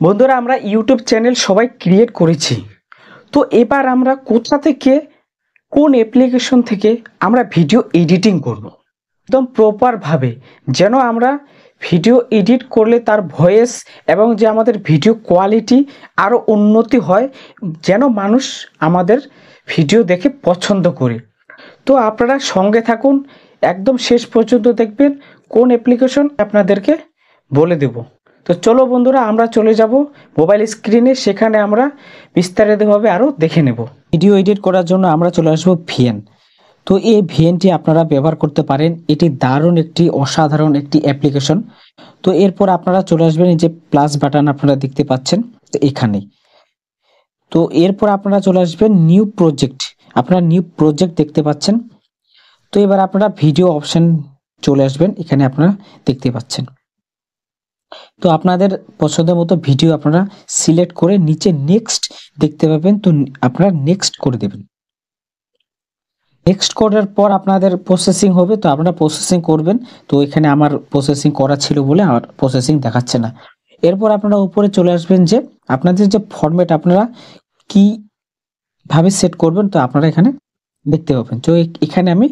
বন্ধুরা, আমরা YouTube channel সবাই ক্রিয়েট করেছি। তো এবার আমরা কোথা থেকে, কোন অ্যাপ্লিকেশন থেকে আমরা ভিডিও এডিটিং করব একদম প্রপারভাবে, যেন আমরা ভিডিও এডিট করলে তার ভয়েস এবং যে আমাদের ভিডিও কোয়ালিটি আরও উন্নতি হয়, যেন মানুষ আমাদের ভিডিও দেখে পছন্দ করে। তো আপনারা সঙ্গে থাকুন, একদম শেষ পর্যন্ত দেখবেন কোন অ্যাপ্লিকেশন আপনাদেরকে বলে দেব। তো চলো বন্ধুরা, আমরা চলে যাব মোবাইল স্ক্রিনে, সেখানে আমরা বিস্তারিতভাবে আরও দেখে নেব। ভিডিও এডিট করার জন্য আমরা চলে আসবো ভিএন। তো এই ভিএনটি আপনারা ব্যবহার করতে পারেন, এটি দারুণ একটি অসাধারণ একটি অ্যাপ্লিকেশন। তো এরপর আপনারা চলে আসবেন, এই যে প্লাস বাটন আপনারা দেখতে পাচ্ছেন তো এখানে। তো এরপর আপনারা চলে আসবেন নিউ প্রজেক্ট, আপনারা নিউ প্রজেক্ট দেখতে পাচ্ছেন। তো এবার আপনারা ভিডিও অপশন চলে আসবেন, এখানে আপনারা দেখতে পাচ্ছেন। তো আপনাদের পছন্দের মতো ভিডিও আপনারা সিলেক্ট করে নিচে নেক্সট দেখতে পাবেন, তো আপনারা নেক্সট করে দেবেন। নেক্সট করার পর আপনাদের প্রসেসিং হবে, তো আপনারা প্রসেসিং করবেন। তো এখানে আমার প্রসেসিং করা ছিল বলে আমার প্রসেসিং দেখাচ্ছে না। এরপর আপনারা উপরে চলে আসবেন, যে আপনাদের যে ফরম্যাট আপনারা কিভাবে সেট করবেন, তো আপনারা এখানে দেখতে পাবেন। তো এখানে আমি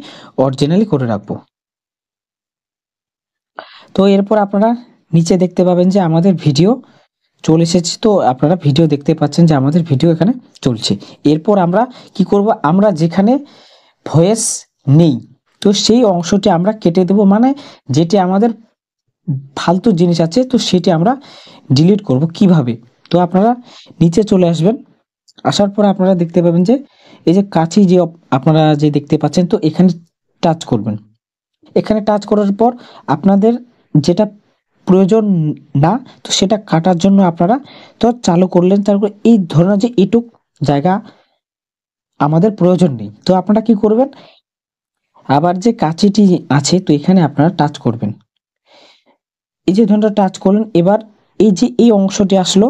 অরিজিনালি করে রাখবো। তো এরপর আপনারা নিচে দেখতে পাবেন যে আমাদের ভিডিও চলে এসেছে। তো আপনারা ভিডিও দেখতে পাচ্ছেন যে আমাদের ভিডিও এখানে চলছে। এরপর আমরা কি করব, আমরা যেখানে ভয়েস নেই, তো সেই অংশটি আমরা কেটে দেব, মানে যেটি আমাদের ফালতু জিনিস আছে তো সেটি আমরা ডিলিট করব কিভাবে। তো আপনারা নিচে চলে আসবেন, আসার পর আপনারা দেখতে পাবেন যে এই যে কাছি যে আপনারা যে দেখতে পাচ্ছেন, তো এখানে টাচ করবেন। এখানে টাচ করার পর আপনাদের যেটা প্রয়োজন না, তো সেটা কাটার জন্য আপনারা তো চালু করলেন। তারপর এই ধরনের যে এটুক জায়গা আমাদের প্রয়োজন নেই, তো আপনারা কি করবেন, আবার যে কাঁচিটি আছে তো এখানে আপনারা টাচ করবেন। এই যে ধরনের টাচ করলেন, এবার এই যে এই অংশটি আসলো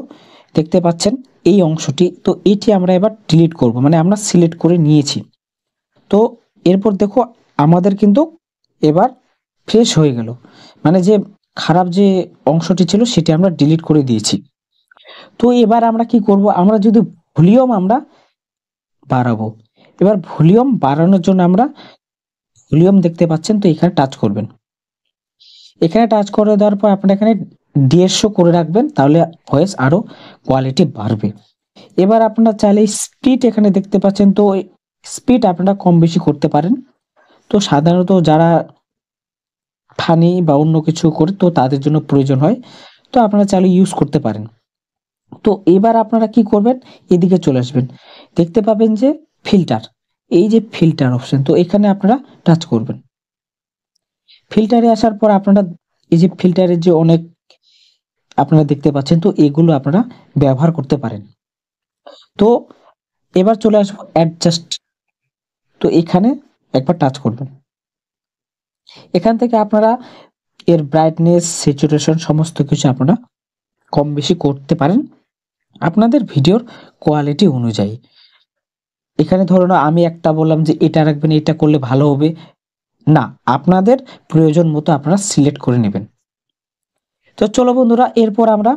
দেখতে পাচ্ছেন, এই অংশটি, তো এটি আমরা এবার ডিলিট করব, মানে আমরা সিলেক্ট করে নিয়েছি। তো এরপর দেখো আমাদের কিন্তু এবার ফ্রেশ হয়ে গেল, মানে যে খারাপ যে অংশটি ছিল সেটি আমরা ডিলিট করে দিয়েছি। তো এবার আমরা কি করব, আমরা যদি ভলিউম আমরা বাড়াবো, এবার ভলিউম বাড়ানোর জন্য আমরা ভলিউম দেখতে পাচ্ছেন, তো এখানে টাচ করবেন। এখানে টাচ করে দেওয়ার পর আপনারা এখানে 150 করে রাখবেন, তাহলে ভয়েস আরো কোয়ালিটি বাড়বে। এবার আপনারা চাইলে স্পিড এখানে দেখতে পাচ্ছেন, তো স্পিড আপনারা কম বেশি করতে পারেন। তো সাধারণত যারা ফানি বা অন্য কিছু করে তো তাদের জন্য প্রয়োজন হয়, তো আপনারা চাইলে ইউজ করতে পারেন। তো এবার আপনারা কি করবেন, এদিকে চলে আসবেন, দেখতে পাবেন যে ফিল্টার, এই যে ফিল্টার অপশন, তো এখানে আপনারা টাচ করবেন। ফিল্টারে আসার পর আপনারা এই যে ফিল্টারের যে অনেক আপনারা দেখতে পাচ্ছেন, তো এগুলো আপনারা ব্যবহার করতে পারেন। তো এবার চলে আসবো অ্যাডজাস্ট, তো এখানে একবার টাচ করবেন। এখান থেকে আপনারা এর ব্রাইটনেস, স্যাচুরেশন সমস্ত কিছু আপনারা কম বেশি করতে পারেন আপনাদের ভিডিওর কোয়ালিটি অনুযায়ী। এখানে ধরুন আমি একটা বললাম যে এটা রাখবেন, এটা করলে ভালো হবে না, আপনাদের প্রয়োজন মতো আপনারা সিলেক্ট করে নেবেন। তো চলো বন্ধুরা, এরপর আমরা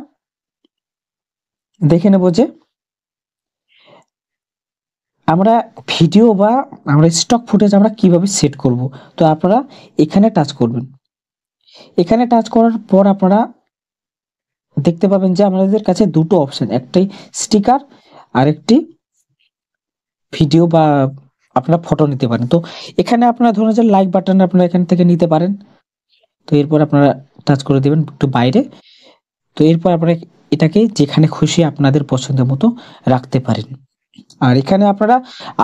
দেখে নেব যে আমরা ভিডিও বা আমরা স্টক ফুটেজ আমরা কিভাবে সেট করব। তো আপনারা এখানে টাচ করবেন। এখানে টাচ করার পর আপনারা দেখতে পাবেন যে আমাদের কাছে দুটো অপশন, একটি স্টিকার আর একটি ভিডিও বা আপনারা ফটো নিতে পারেন। তো এখানে আপনারা ধরুন যে লাইক বাটন আপনারা এখান থেকে নিতে পারেন। তো এরপর আপনারা টাচ করে দেবেন একটু বাইরে। তো এরপর আপনারা এটাকে যেখানে খুশি আপনাদের পছন্দের মতো রাখতে পারেন। আর এখানে আপনারা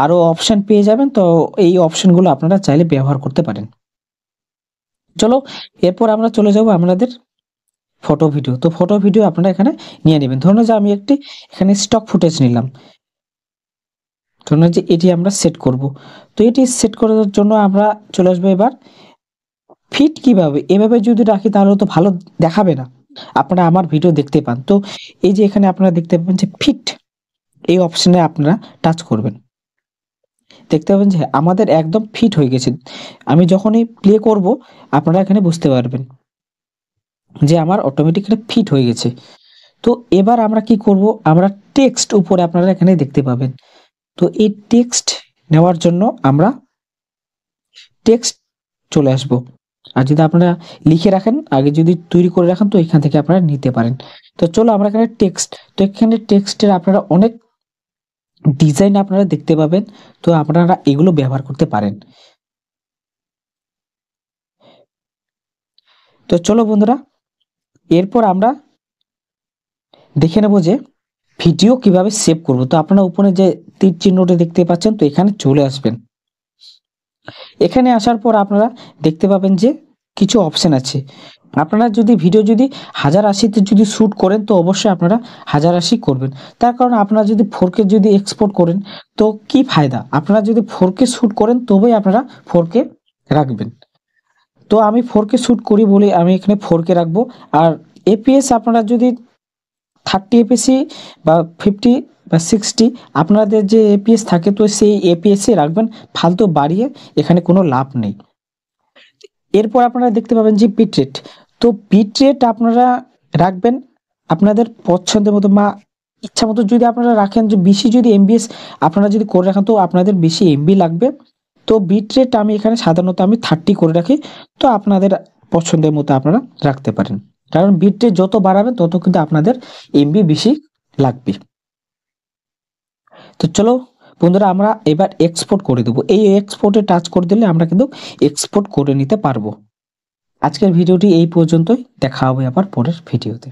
আরো অপশন পেয়ে যাবেন, তো এই অপশনগুলো আপনারা চাইলে ব্যবহার করতে পারেন। চলো এরপর আমরা চলে যাব আপনাদের ফটো ভিডিও। তো ফটো ভিডিও আপনারা এখানে নিয়ে নেবেন। ধরুন যে আমি একটি এখানে স্টক ফুটেজ নিলাম, ধরুন যে এটি আমরা সেট করব। তো এটি সেট করার জন্য আমরা চলে আসবো এবার ফিট কিভাবে, এভাবে যদি রাখি তাহলে তো ভালো দেখাবে না, আপনারা আমার ভিডিও দেখতে পান। তো এই যে এখানে আপনারা দেখতে পাবেন যে ফিট, এই অপশনে আপনারা টাচ করবেন। দেখতে পাবেন যে আমাদের একদম ফিট হয়ে গেছে। আমি যখনই প্লে করব আপনারা এখানে বুঝতে পারবেন যে আমার অটোমেটিক্যালি ফিট হয়ে গেছে। তো এবার আমরা কি করব, আমরা টেক্সট উপরে আপনারা এখানে দেখতে পাবেন। তো এই টেক্সট নেওয়ার জন্য আমরা টেক্সট চলে আসব। আর যদি আপনারা লিখে রাখেন, আগে যদি তৈরি করে রাখেন, তো এখান থেকে আপনারা নিতে পারেন। তো চলো আমরা এখানে টেক্সট, তো এখানে টেক্সটের আপনারা অনেক ডিজাইন আপনারা দেখতে পাবেন, তো আপনারা এগুলো ব্যবহার করতে পারেন। তো চলো বন্ধুরা, এরপর আমরা দেখে নেব যে ভিডিও কিভাবে সেভ করব। তো আপনারা উপরে যে তীর চিহ্নটা দেখতে পাচ্ছেন, তো এখানে চলে আসবেন। এখানে আসার পর আপনারা দেখতে পাবেন যে কিছু অপশন আছে। আপনারা যদি ভিডিও যদি 1080 তে যদি শ্যুট করেন, তো অবশ্যই আপনারা 1080 করবেন। তার কারণ আপনারা যদি 4K যদি এক্সপোর্ট করেন, তো কি ফায়দা? আপনারা যদি 4K শ্যুট করেন তবেই আপনারা 4K রাখবেন। তো আমি 4K শ্যুট করি বলে আমি এখানে 4K রাখবো। আর এপিএস আপনারা যদি 30 এপিএসি বা 50 বা 60 আপনাদের যে এপিএস থাকে, তো সেই এপিএসে রাখবেন, ফালতু বাড়িয়ে এখানে কোনো লাভ নেই। এরপর আপনারা দেখতে পাবেন যে বিটরেট, তো বিটরেট আপনারা রাখবেন আপনাদের পছন্দের মতো বা ইচ্ছা মতো। যদি আপনারা রাখেন যে বেশি যদি এমবিএস আপনারা যদি করে রাখেন, তো আপনাদের বেশি এমবি লাগবে। তো বিটরেট আমি এখানে সাধারণত আমি 30 করে রাখি। তো আপনাদের পছন্দের মতো আপনারা রাখতে পারেন, কারণ বিটরেট যত বাড়াবেন তত কিন্তু আপনাদের এমবি বেশি লাগবে। তো চলো বন্ধুরা, আমরা এবার এক্সপোর্ট করে দেবো। এই এক্সপোর্টে টাচ করে দিলে আমরা কিন্তু এক্সপোর্ট করে নিতে পারবো। আজকের ভিডিওটি এই পর্যন্তই, দেখা হবে আবার পরের ভিডিওতে।